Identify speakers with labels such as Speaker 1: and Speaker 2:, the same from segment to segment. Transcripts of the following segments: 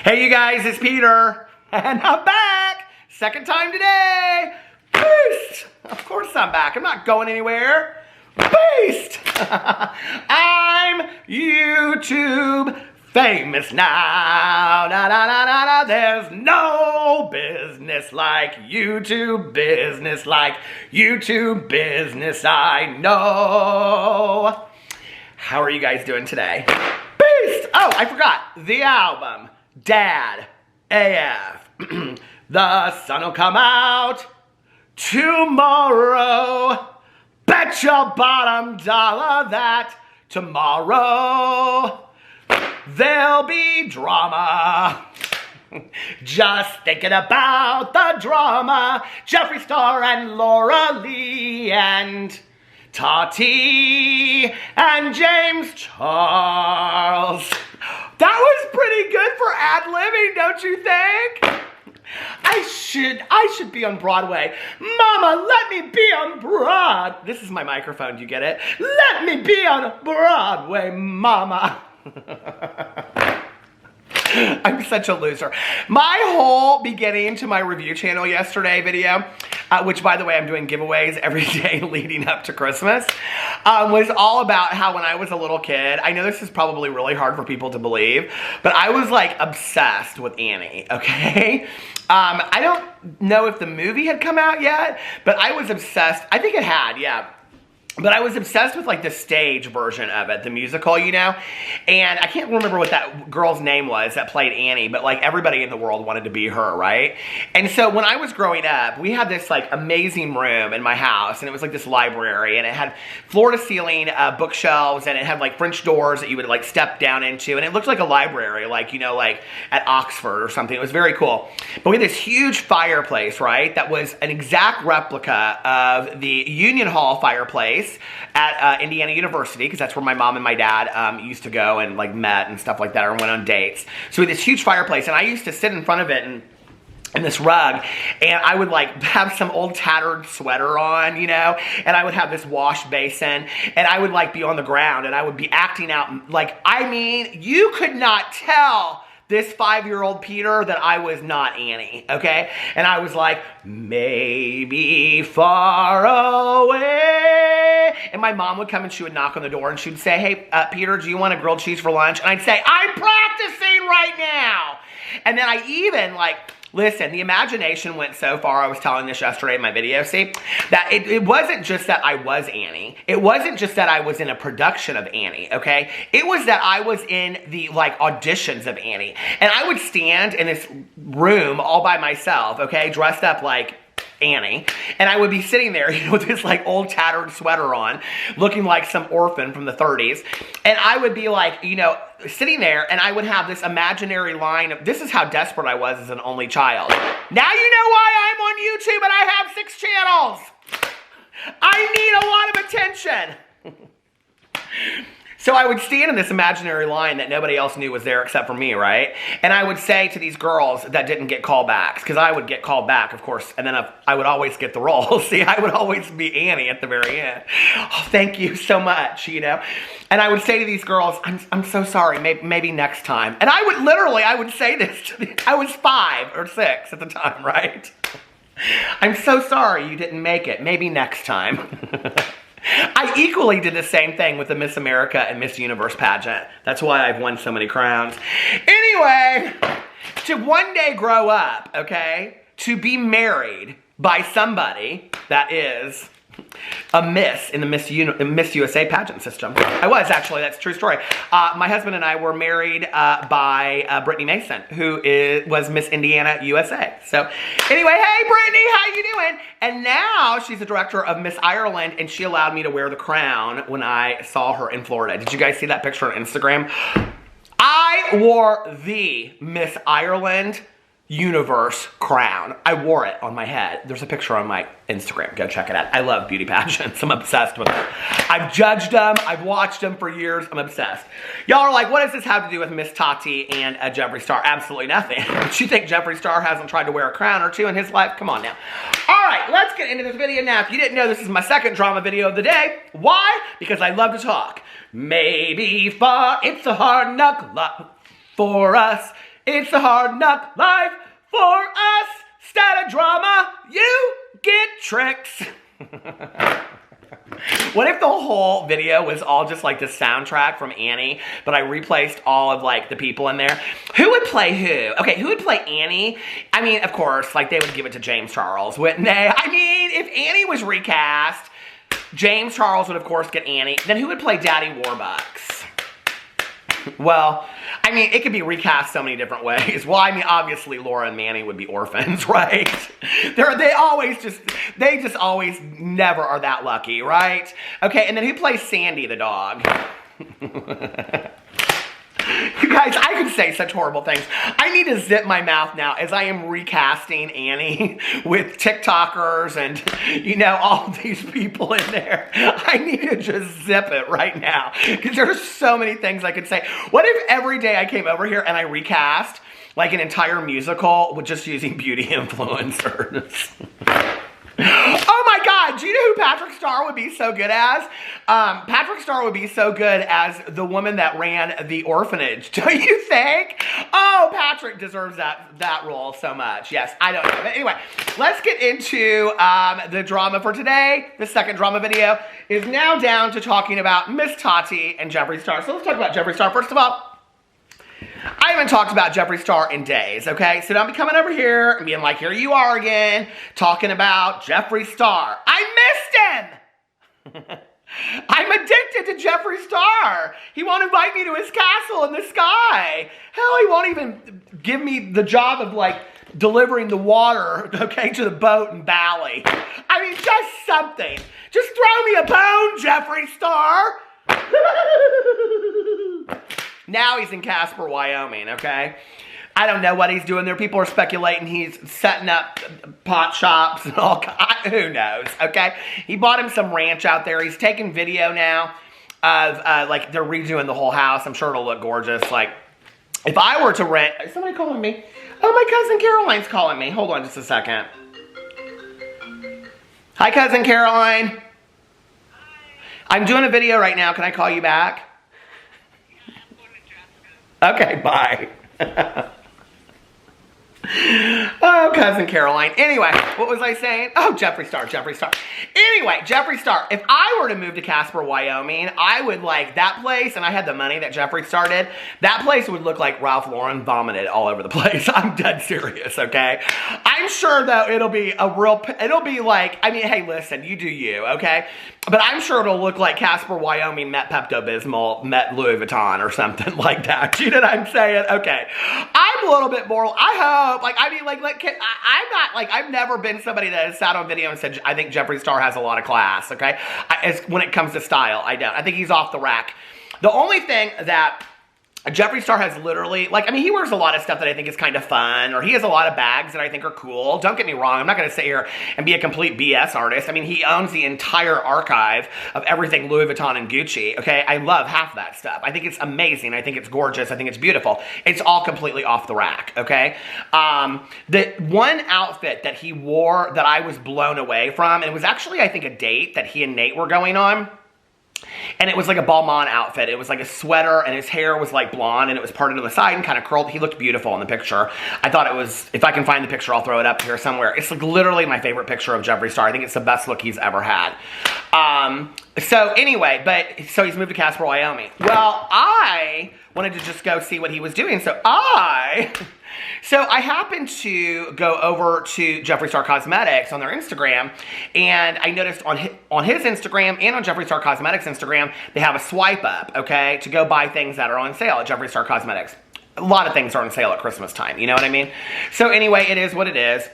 Speaker 1: Hey you guys, it's Peter, and I'm back! Second time today! Beast! Of course I'm back, I'm not going anywhere. Beast! I'm YouTube famous now. Na, na, na, na, na. There's no business like YouTube business, like YouTube business I know. How are you guys doing today? Beast! Oh, I forgot. The album, Dad AF. The sun will come out tomorrow. Bet your bottom dollar that tomorrow there'll be drama. Just thinking about the drama. Jeffree Star and Laura Lee and Tati and James Charles. That was pretty good for ad-libbing, don't you think? I should be on Broadway. Mama, let me be on Broad. This is my microphone, do you get it? Let me be on Broadway, Mama. I'm such a loser. My whole beginning to my review channel yesterday video, which by the way, I'm doing giveaways every day leading up to Christmas, was all about how when I was a little kid, I know this is probably really hard for people to believe, but I was like obsessed with Annie, okay? I don't know if the movie had come out yet, but I was obsessed. I think it had, yeah. But I was obsessed with like the stage version of it, the musical, you know? And I can't remember what that girl's name was that played Annie, but like everybody in the world wanted to be her, right? And so when I was growing up, we had this like amazing room in my house, and it was like this library, and it had floor to ceiling bookshelves, and it had like French doors that you would like step down into, and it looked like a library, like, you know, like at Oxford or something. It was very cool. But we had this huge fireplace, right? That was an exact replica of the Union Hall fireplace at Indiana University, because that's where my mom and my dad used to go and like met and stuff like that, or went on dates. So we had this huge fireplace, and I used to sit in front of it and this rug, and I would like have some old tattered sweater on, you know, and I would have this wash basin, and I would like be on the ground, and I would be acting out like, I mean, you could not tell this 5-year-old Peter that I was not Annie, okay? And I was like, maybe far away. And my mom would come and she would knock on the door and she would say, hey, Peter, do you want a grilled cheese for lunch? And I'd say, I'm practicing right now. And then I even like, listen, the imagination went so far, I was telling this yesterday in my video, see, that it wasn't just that I was Annie. It wasn't just that I was in a production of Annie, okay? It was that I was in the, like, auditions of Annie. And I would stand in this room all by myself, okay, dressed up like Annie, and I would be sitting there, you know, with this like old tattered sweater on, looking like some orphan from the 30s, and I would be like, you know, sitting there, and I would have this imaginary line of, this is how desperate I was as an only child. Now you know why I'm on YouTube and I have 6 channels. I need a lot of attention. So I would stand in this imaginary line that nobody else knew was there except for me, right? And I would say to these girls that didn't get callbacks, because I would get called back, of course, and then I would always get the role. See, I would always be Annie at the very end. Oh, thank you so much, you know? And I would say to these girls, I'm so sorry, maybe next time. And I would literally, I would say this to them. I was 5 or 6 at the time, right? I'm so sorry you didn't make it. Maybe next time. I equally did the same thing with the Miss America and Miss Universe pageant. That's why I've won so many crowns. Anyway, to one day grow up, okay, to be married by somebody that is a miss in the Miss USA pageant system. I was, actually, that's a true story. My husband and I were married by Brittany Mason, who was Miss Indiana USA. So anyway, hey Brittany, how you doing? And now she's the director of Miss Ireland, and she allowed me to wear the crown when I saw her in Florida. Did you guys see that picture on Instagram? I wore the Miss Ireland Universe crown. I wore it on my head. There's a picture on my Instagram. Go check it out. I love beauty pageants. I'm obsessed with them. I've judged them. I've watched them for years. I'm obsessed. Y'all are like, what does this have to do with Miss Tati and Jeffree Star? Absolutely nothing. But you think Jeffree Star hasn't tried to wear a crown or two in his life? Come on now. All right, let's get into this video now. If you didn't know, this is my second drama video of the day. Why? Because I love to talk. Maybe far, it's a hard knock for us. It's a hard knock life for us. Instead of drama, you get tricks. What if the whole video was all just like the soundtrack from Annie, but I replaced all of like the people in there? Who would play who? Okay, who would play Annie? I mean, of course, like they would give it to James Charles, wouldn't they? I mean, if Annie was recast, James Charles would of course get Annie. Then who would play Daddy Warbucks? Well, I mean, it could be recast so many different ways. Well, I mean, obviously Laura and Manny would be orphans, right? They just always never are that lucky, right? Okay, and then who plays Sandy the dog? You guys, I could say such horrible things. I need to zip my mouth now as I am recasting Annie with TikTokers and, you know, all these people in there. I need to just zip it right now because there's so many things I could say. What if every day I came over here and I recast like an entire musical with just using beauty influencers? Oh my God, do you know who Patrick Star would be so good as? Patrick Star would be so good as the woman that ran the orphanage. Do you think? Oh, Patrick deserves that role so much. Yes, I don't know. But anyway, let's get into the drama for today. The second drama video is now down to talking about Miss Tati and Jeffree Star. So let's talk about Jeffree Star. First of all, I haven't talked about Jeffree Star in days, okay? So don't be coming over here and being like, here you are again, talking about Jeffree Star. I missed him! I'm addicted to Jeffree Star. He won't invite me to his castle in the sky. Hell, he won't even give me the job of, like, delivering the water, okay, to the boat in Bali. I mean, just something. Just throw me a bone, Jeffree Star. Now he's in Casper, Wyoming, okay? I don't know what he's doing there. People are speculating he's setting up pot shops and all. Who knows, okay? He bought him some ranch out there. He's taking video now of, like, they're redoing the whole house. I'm sure it'll look gorgeous. Like, if I were to rent... Is somebody calling me? Oh, my cousin Caroline's calling me. Hold on just a second. Hi, cousin Caroline. Hi. I'm doing a video right now. Can I call you back? Okay, bye. Oh, cousin Caroline. Anyway, what was I saying? Oh, Jeffree Star, Jeffree Star. Anyway, Jeffree Star. If I were to move to Casper, Wyoming, I would like that place, and I had the money that Jeffree Star did, that place would look like Ralph Lauren vomited all over the place. I'm dead serious, okay? I'm sure, though, it'll be like, I mean, hey, listen, you do you, okay? But I'm sure it'll look like Casper, Wyoming met Pepto-Bismol, met Louis Vuitton or something like that. You know what I'm saying? Okay. I'm a little bit more, I hope, like, I mean, like I'm not, like, I've never been somebody that has sat on video and said, I think Jeffree Star has a lot of class, okay? When it comes to style, I don't. I think he's off the rack. The only thing that Jeffree Star has literally, like, I mean, he wears a lot of stuff that I think is kind of fun, or he has a lot of bags that I think are cool. Don't get me wrong. I'm not going to sit here and be a complete BS artist. I mean, he owns the entire archive of everything Louis Vuitton and Gucci, okay? I love half that stuff. I think it's amazing. I think it's gorgeous. I think it's beautiful. It's all completely off the rack, okay? The one outfit that he wore that I was blown away from, and it was actually, I think, a date that he and Nate were going on, and it was like a Monn outfit. It was like a sweater, and his hair was like blonde, and it was parted to the side and kind of curled. He looked beautiful in the picture. I thought it was, if I can find the picture, I'll throw it up here somewhere. It's like literally my favorite picture of Jeffree Star. I think it's the best look he's ever had. So anyway, so he's moved to Casper, Wyoming. Well, I wanted to just go see what he was doing, so I happened to go over to Jeffree Star Cosmetics on their Instagram, and I noticed on his Instagram and on Jeffree Star Cosmetics Instagram, they have a swipe up, okay, to go buy things that are on sale at Jeffree Star Cosmetics. A lot of things are on sale at Christmas time, you know what I mean? So anyway, it is what it is.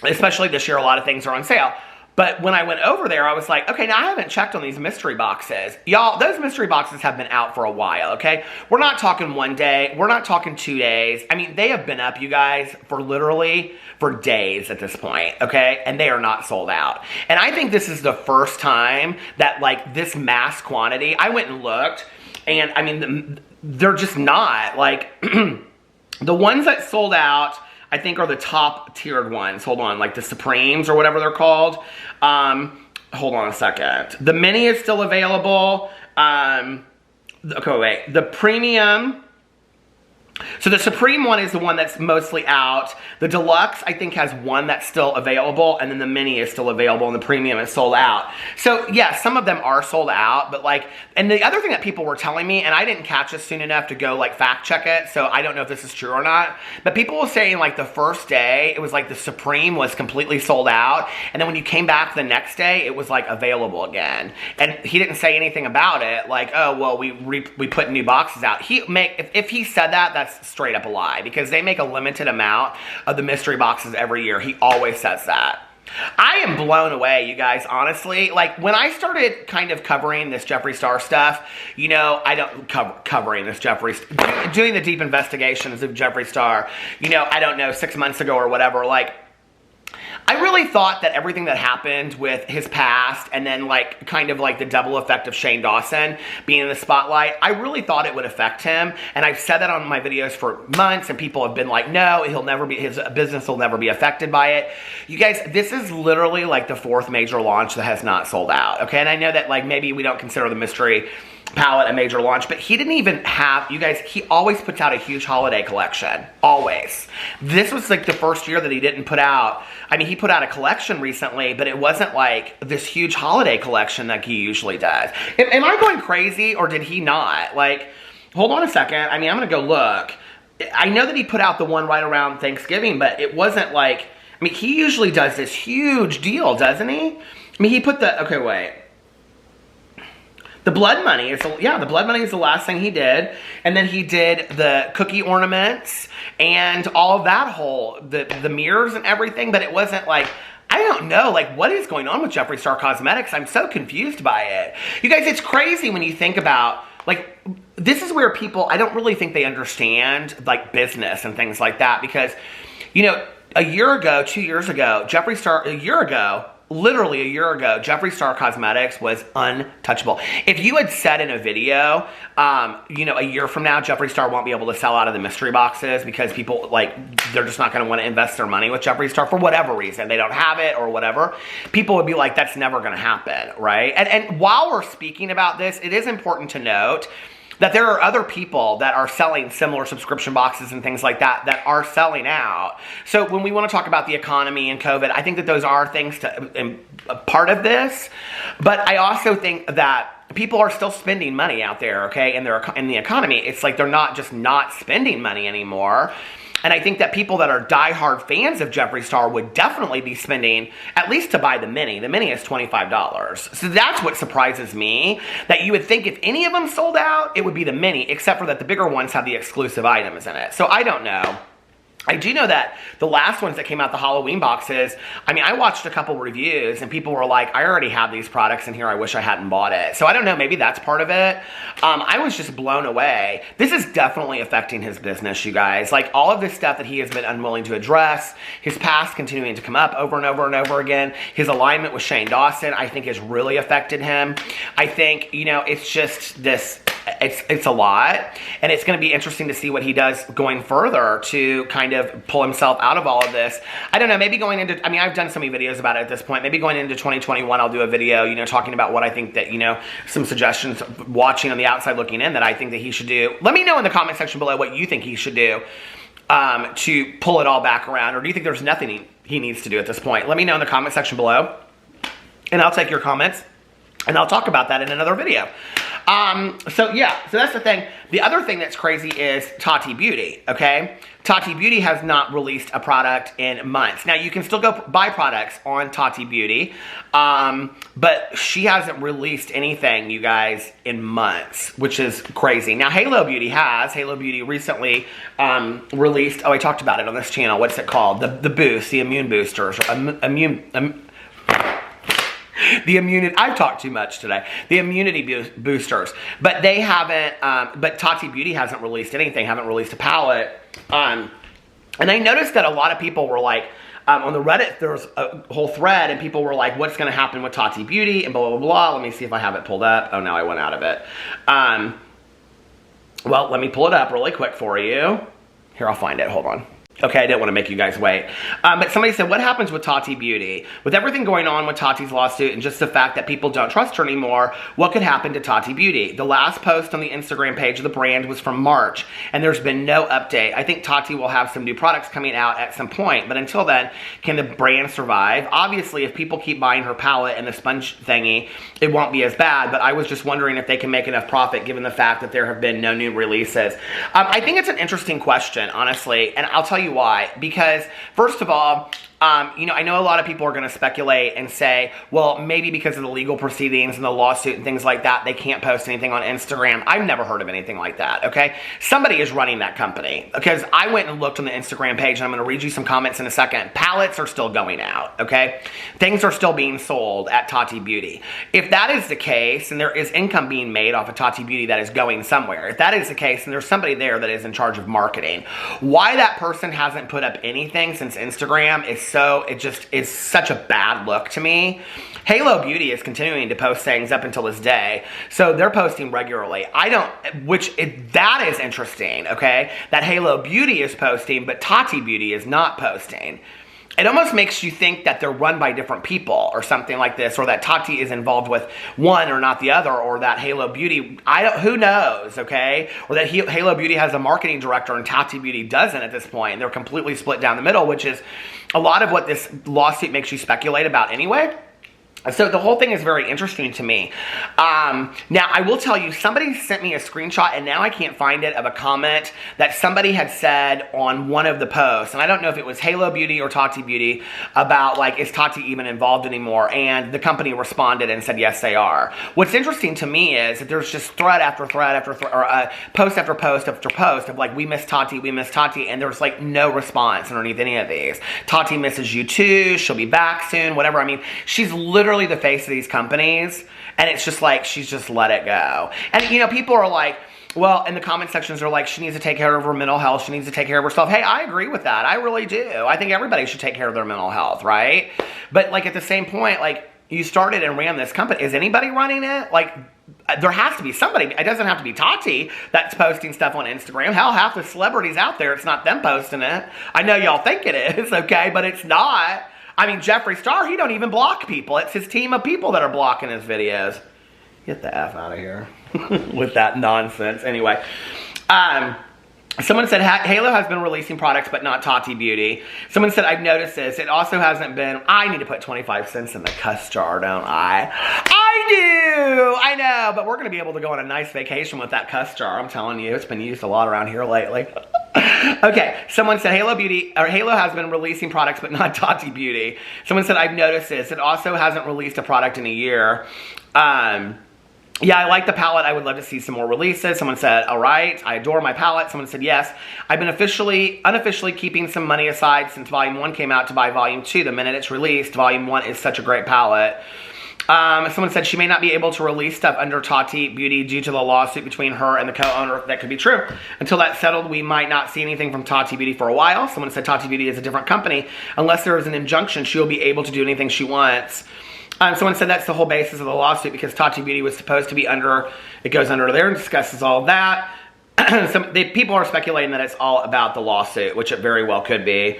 Speaker 1: Especially this year, a lot of things are on sale. But when I went over there, I was like, okay, now I haven't checked on these mystery boxes. Y'all, those mystery boxes have been out for a while, okay? We're not talking one day. We're not talking 2 days. I mean, they have been up, you guys, for days at this point, okay? And they are not sold out. And I think this is the first time that, like, this mass quantity, I went and looked, and, I mean, they're just not. Like, the ones that sold out, I think, are the top tiered ones. Hold on, like the Supremes or whatever they're called. Hold on a second. The mini is still available. Okay, wait. The premium So the Supreme one is the one that's mostly out. The Deluxe, I think, has one that's still available, and then the Mini is still available, and the Premium is sold out. So, yeah, some of them are sold out, but, like, and the other thing that people were telling me, and I didn't catch this soon enough to go, like, fact check it, so I don't know if this is true or not, but people were saying, like, the first day, it was like the Supreme was completely sold out, and then when you came back the next day, it was, like, available again. And he didn't say anything about it, like, oh, well, we put new boxes out. If he said that, that's straight up a lie, because they make a limited amount of the mystery boxes every year. He always says that. I am blown away, you guys, honestly. Like, when I started kind of covering this Jeffree Star stuff, you know, covering this doing the deep investigations of Jeffree Star, you know, I don't know, 6 months ago or whatever, like, I really thought that everything that happened with his past and then, like, kind of like the double effect of Shane Dawson being in the spotlight, I really thought it would affect him. And I've said that on my videos for months, and people have been like, no, his business will never be affected by it. You guys, this is literally like the 4th major launch that has not sold out, okay? And I know that, like, maybe we don't consider the mystery palette a major launch, but he didn't even have, you guys, he always puts out a huge holiday collection. Always. This was like the first year that he didn't put out, I mean, he put out a collection recently, but it wasn't like this huge holiday collection like he usually does. Am I going crazy, or did he not? Like, hold on a second. I mean, I'm going to go look. I know that he put out the one right around Thanksgiving, but it wasn't like, I mean, he usually does this huge deal, doesn't he? I mean, he put the, okay, wait. The Blood Money is, yeah, the Blood Money is the last thing he did. And then he did the cookie ornaments and all of that whole, the mirrors and everything. But it wasn't like, I don't know, like, what is going on with Jeffree Star Cosmetics? I'm so confused by it. You guys, it's crazy when you think about, like, this is where people, I don't really think they understand, like, business and things like that. Because, you know, a year ago, 2 years ago, literally a year ago, Jeffree Star Cosmetics was untouchable. If you had said in a video, you know, a year from now, Jeffree Star won't be able to sell out of the mystery boxes because people, like, they're just not going to want to invest their money with Jeffree Star for whatever reason. They don't have it or whatever. People would be like, that's never going to happen, right? And while we're speaking about this, it is important to note that there are other people that are selling similar subscription boxes and things like that that are selling out. So when we want to talk about the economy and COVID, I think that those are things to part of this. But I also think that people are still spending money out there, okay, in the economy. It's like they're not just not spending money anymore. And I think that people that are diehard fans of Jeffree Star would definitely be spending, at least to buy the Mini. The Mini is $25. So that's what surprises me, that you would think if any of them sold out, it would be the Mini, except for that the bigger ones have the exclusive items in it. So I don't know. I do know that the last ones that came out, the Halloween boxes, I mean, I watched a couple reviews and people were like, I already have these products in here, I wish I hadn't bought it. So I don't know, maybe that's part of it. I was just blown away. This is definitely affecting his business, you guys. Like, all of this stuff that he has been unwilling to address, his past continuing to come up over and over and over again, his alignment with Shane Dawson, I think has really affected him. I think, you know, it's just this, it's a lot, and it's going to be interesting to see what he does going further to kind of pull himself out of all of this. I don't know, maybe going into, I mean, I've done so many videos about it at this point. Maybe going into 2021, I'll do a video, you know, talking about what I think that, you know, some suggestions watching on the outside looking in that I think that he should do. Let me know in the comment section below what you think he should do to pull it all back around, or do you think there's nothing he needs to do at this point? Let me know in the comment section below, and I'll take your comments, and I'll talk about that in another video. So yeah, so that's the thing. The other thing that's crazy is Tati Beauty, okay? Tati Beauty has not released a product in months. Now, you can still go buy products on Tati Beauty, but she hasn't released anything, you guys, in months, which is crazy. Now, Halo Beauty has. Halo Beauty recently released, oh, I talked about it on this channel. What's it called? The boost, the immune boosters, the immunity, I've talked too much today. The immunity boosters. But they haven't, but Tati Beauty hasn't released anything, haven't released a palette. And I noticed that a lot of people were like, on the Reddit, there was a whole thread, and people were like, what's going to happen with Tati Beauty, and blah, blah, blah. Let me see if I have it pulled up. Oh, no, I went out of it. Well, let me pull it up really quick for you. Here, I'll find it. Hold on. Okay, I didn't want to make you guys wait. But somebody said, what happens with Tati Beauty? With everything going on with Tati's lawsuit and just the fact that people don't trust her anymore, what could happen to Tati Beauty? The last post on the Instagram page of the brand was from March, and there's been no update. I think Tati will have some new products coming out at some point, but until then, can the brand survive? Obviously, if people keep buying her palette and the sponge thingy, it won't be as bad, but I was just wondering if they can make enough profit given the fact that there have been no new releases. I think it's an interesting question, honestly, and I'll tell you why. Because, first of all, you know, I know a lot of people are going to speculate and say, well, maybe because of the legal proceedings and the lawsuit and things like that, they can't post anything on Instagram. I've never heard of anything like that, okay? Somebody is running that company, because I went and looked on the Instagram page, and I'm going to read you some comments in a second. Palettes are still going out, okay? Things are still being sold at Tati Beauty. If that is the case, and there is income being made off of Tati Beauty that is going somewhere, if that is the case, and there's somebody there that is in charge of marketing, why that person hasn't put up anything since Instagram is it just is such a bad look to me. Halo Beauty is continuing to post things up until this day, so they're posting regularly. That is interesting, okay? That Halo Beauty is posting, but Tati Beauty is not posting. It almost makes you think that they're run by different people or something like this, or that Tati is involved with one or not the other, or that Halo Beauty, who knows, okay? Or that Halo Beauty has a marketing director and Tati Beauty doesn't at this point, and they're completely split down the middle, which is a lot of what this lawsuit makes you speculate about anyway. So the whole thing is very interesting to me. Now, I will tell you, somebody sent me a screenshot, and now I can't find it, of a comment that somebody had said on one of the posts, and I don't know if it was Halo Beauty or Tati Beauty, about, like, is Tati even involved anymore? And the company responded and said, yes, they are. What's interesting to me is that there's just thread after thread after thread, or post after post after post of, like, we miss Tati, and there's, like, no response underneath any of these. Tati misses you too, she'll be back soon, whatever. I mean, she's literally the face of these companies, and it's just like she's just let it go. And you know, people are like, well, in the comment sections they're like, she needs to take care of her mental health, she needs to take care of herself. Hey, I agree with that. I really do. I think everybody should take care of their mental health, right? But like, at the same point, like, you started and ran this company. Is anybody running it? Like, there has to be somebody. It doesn't have to be Tati that's posting stuff on Instagram. Hell, half the celebrities out there, it's not them posting it. I know y'all think it is, okay, but it's not. I mean, Jeffree Star, he don't even block people. It's his team of people that are blocking his videos. Get the F out of here with that nonsense. Anyway, someone said Halo has been releasing products, but not Tati Beauty. Someone said, I've noticed this. It also hasn't been, I need to put 25 cents in the cuss jar, don't I? I do! I know, but we're going to be able to go on a nice vacation with that cuss jar. I'm telling you, it's been used a lot around here lately. Okay, someone said Halo has been releasing products, but not Tati Beauty. Someone said, I've noticed this. It also hasn't released a product in a year. Yeah, I like the palette. I would love to see some more releases. Someone said, all right, I adore my palette. Someone said, yes. I've been unofficially keeping some money aside since Volume 1 came out to buy Volume 2. The minute it's released, Volume 1 is such a great palette. Someone said she may not be able to release stuff under Tati Beauty due to the lawsuit between her and the co-owner. That could be true. Until that's settled, we might not see anything from Tati Beauty for a while. Someone said Tati Beauty is a different company. Unless there is an injunction, she'll be able to do anything she wants. Someone said that's the whole basis of the lawsuit, because Tati Beauty was supposed to be under, it goes under there and discusses all of that. People are speculating that it's all about the lawsuit, which it very well could be.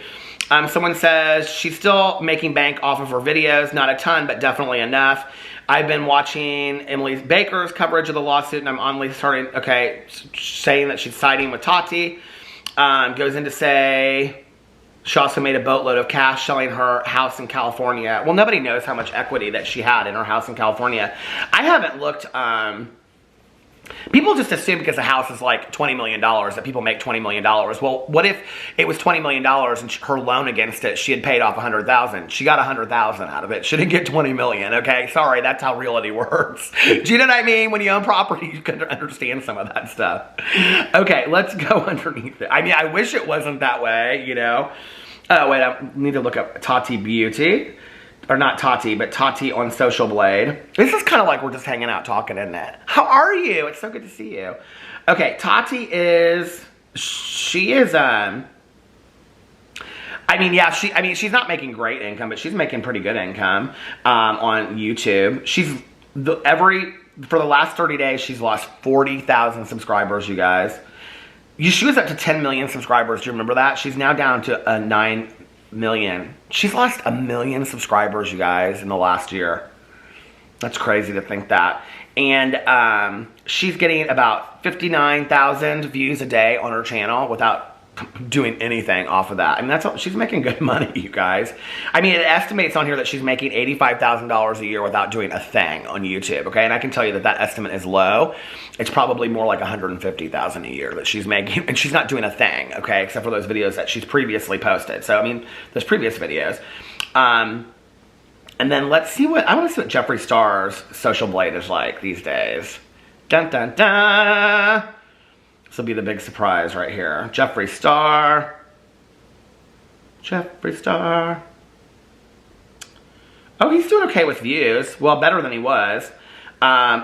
Speaker 1: Someone says she's still making bank off of her videos. Not a ton, but definitely enough. I've been watching Emily Baker's coverage of the lawsuit, and I'm only starting, okay, saying that she's siding with Tati. Goes in to say she also made a boatload of cash selling her house in California. Well, nobody knows how much equity that she had in her house in California. I haven't looked, people just assume because the house is like $20 million that people make $20 million. Well, what if it was $20 million and her loan against it, she had paid off $100,000. She got $100,000 out of it. She didn't get $20 million, okay? Sorry, that's how reality works. Do you know what I mean? When you own property, you can understand some of that stuff. Okay, let's go underneath it. I mean, I wish it wasn't that way, you know? Oh, wait, I need to look up Tati Beauty. Or not Tati, but Tati on SocialBlade. This is kind of like we're just hanging out talking, isn't it? How are you? It's so good to see you. Okay, Tati is, she is, I mean, yeah, she's not making great income, but she's making pretty good income on YouTube. She's, for the last 30 days, she's lost 40,000 subscribers, you guys. She was up to 10 million subscribers. Do you remember that? She's now down to 9 million. She's lost 1 million subscribers, you guys, in the last year. That's crazy to think that. And she's getting about 59,000 views a day on her channel without doing anything off of that. I mean, she's making good money, you guys. I mean, it estimates on here that she's making $85,000 a year without doing a thing on YouTube, okay? And I can tell you that that estimate is low. It's probably more like $150,000 a year that she's making, and she's not doing a thing, okay? Except for those videos that she's previously posted. So, I mean, those previous videos. And then let's see I want to see what Jeffree Star's SocialBlade is like these days. Dun, dun, dun. This will be the big surprise right here. Jeffree Star. Jeffree Star. Oh, he's doing okay with views. Well, better than he was.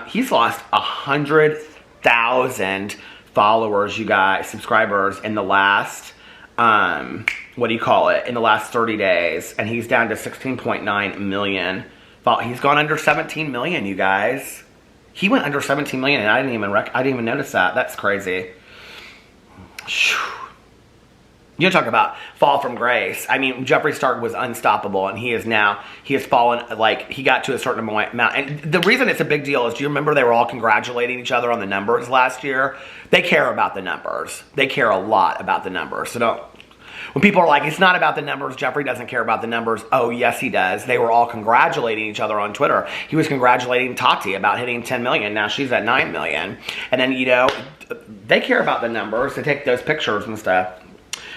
Speaker 1: He's lost 100,000 followers, you guys, subscribers in the last, what do you call it? In the last 30 days. And he's down to 16.9 million. He's gone under 17 million, you guys. He went under 17 million and I didn't even notice that. That's crazy. You talk about fall from grace. I mean, Jeffree Star was unstoppable, and he has fallen, like, he got to a certain amount. And the reason it's a big deal is, do you remember they were all congratulating each other on the numbers last year? They care about the numbers. They care a lot about the numbers. So when people are like, it's not about the numbers, Jeffree doesn't care about the numbers. Oh, yes, he does. They were all congratulating each other on Twitter. He was congratulating Tati about hitting 10 million. Now she's at 9 million. And then, you know, they care about the numbers. They take those pictures and stuff.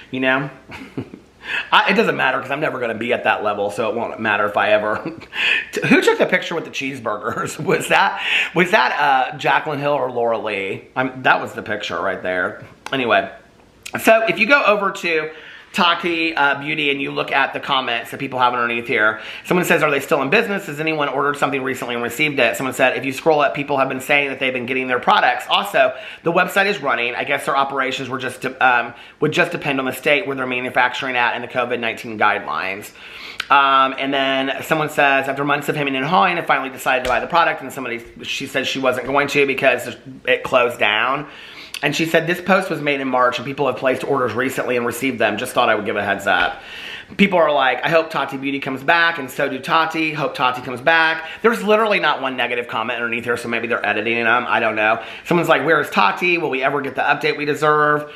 Speaker 1: You know, it doesn't matter because I'm never going to be at that level, so it won't matter if I ever. Who took the picture with the cheeseburgers? Was that Jaclyn Hill or Laura Lee? That was the picture right there. Anyway, so if you go over to Tati Beauty and you look at the comments that people have underneath here, someone says, are they still in business? Has anyone ordered something recently and received it? Someone said, if you scroll up, people have been saying that they've been getting their products. Also, the website is running. I guess their operations would just depend on the state where they're manufacturing at and the COVID-19 guidelines. And then someone says, after months of hemming and hawing, I finally decided to buy the product. And she said she wasn't going to because it closed down. And she said, this post was made in March and people have placed orders recently and received them. Just thought I would give a heads up. People are like, I hope Tati Beauty comes back, and so do Tati. Hope Tati comes back. There's literally not one negative comment underneath here, so maybe they're editing them. I don't know. Someone's like, where is Tati? Will we ever get the update we deserve?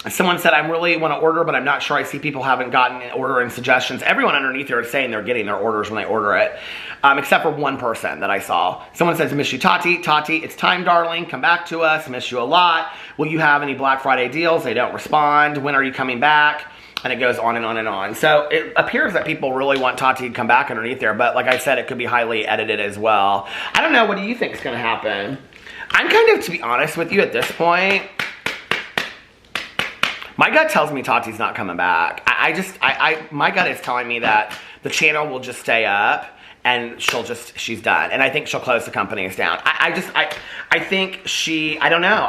Speaker 1: Someone said, I really want to order, but I'm not sure. I see people haven't gotten ordering suggestions. Everyone underneath here is saying they're getting their orders when they order it, except for one person that I saw. Someone says, miss you, Tati. Tati, it's time, darling. Come back to us. Miss you a lot. Will you have any Black Friday deals? They don't respond. When are you coming back? And it goes on and on and on. So it appears that people really want Tati to come back underneath there, but like I said, it could be highly edited as well. I don't know. What do you think is going to happen? I'm kind of, to be honest with you at this point, my gut tells me Tati's not coming back. My gut is telling me that the channel will just stay up and she's done. And I think she'll close the companies down. I think I don't know.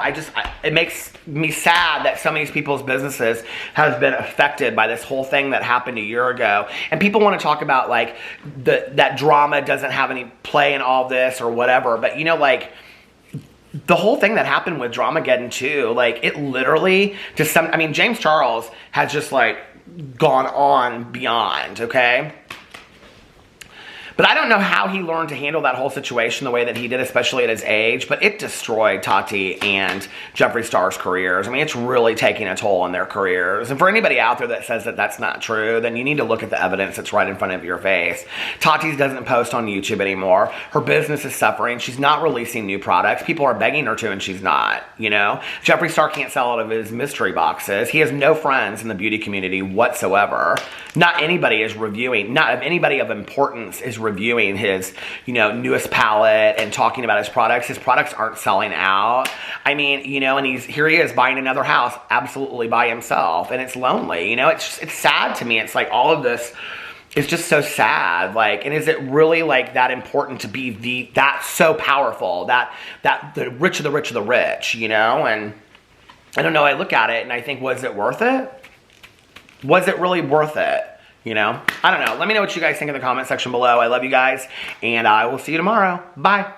Speaker 1: It makes me sad that some of these people's businesses have been affected by this whole thing that happened a year ago. And people want to talk about like that drama doesn't have any play in all this or whatever. But you know, like, the whole thing that happened with Dramageddon too, like, it literally, James Charles has just, like, gone on beyond, okay? But I don't know how he learned to handle that whole situation the way that he did, especially at his age, but it destroyed Tati and Jeffree Star's careers. I mean, it's really taking a toll on their careers. And for anybody out there that says that that's not true, then you need to look at the evidence that's right in front of your face. Tati doesn't post on YouTube anymore. Her business is suffering. She's not releasing new products. People are begging her to, and she's not, you know? Jeffree Star can't sell out of his mystery boxes. He has no friends in the beauty community whatsoever. Not anybody is reviewing, not anybody of importance is reviewing his, you know, newest palette and talking about his products. His products aren't selling out. I mean, you know, and here he is buying another house absolutely by himself, and it's lonely. You know, it's sad to me. It's like all of this is just so sad. Like, and is it really like that important to be that so powerful, that the rich of the rich of the rich, you know? And I don't know, I look at it and I think, was it worth it? Was it really worth it? You know? I don't know. Let me know what you guys think in the comment section below. I love you guys, and I will see you tomorrow. Bye.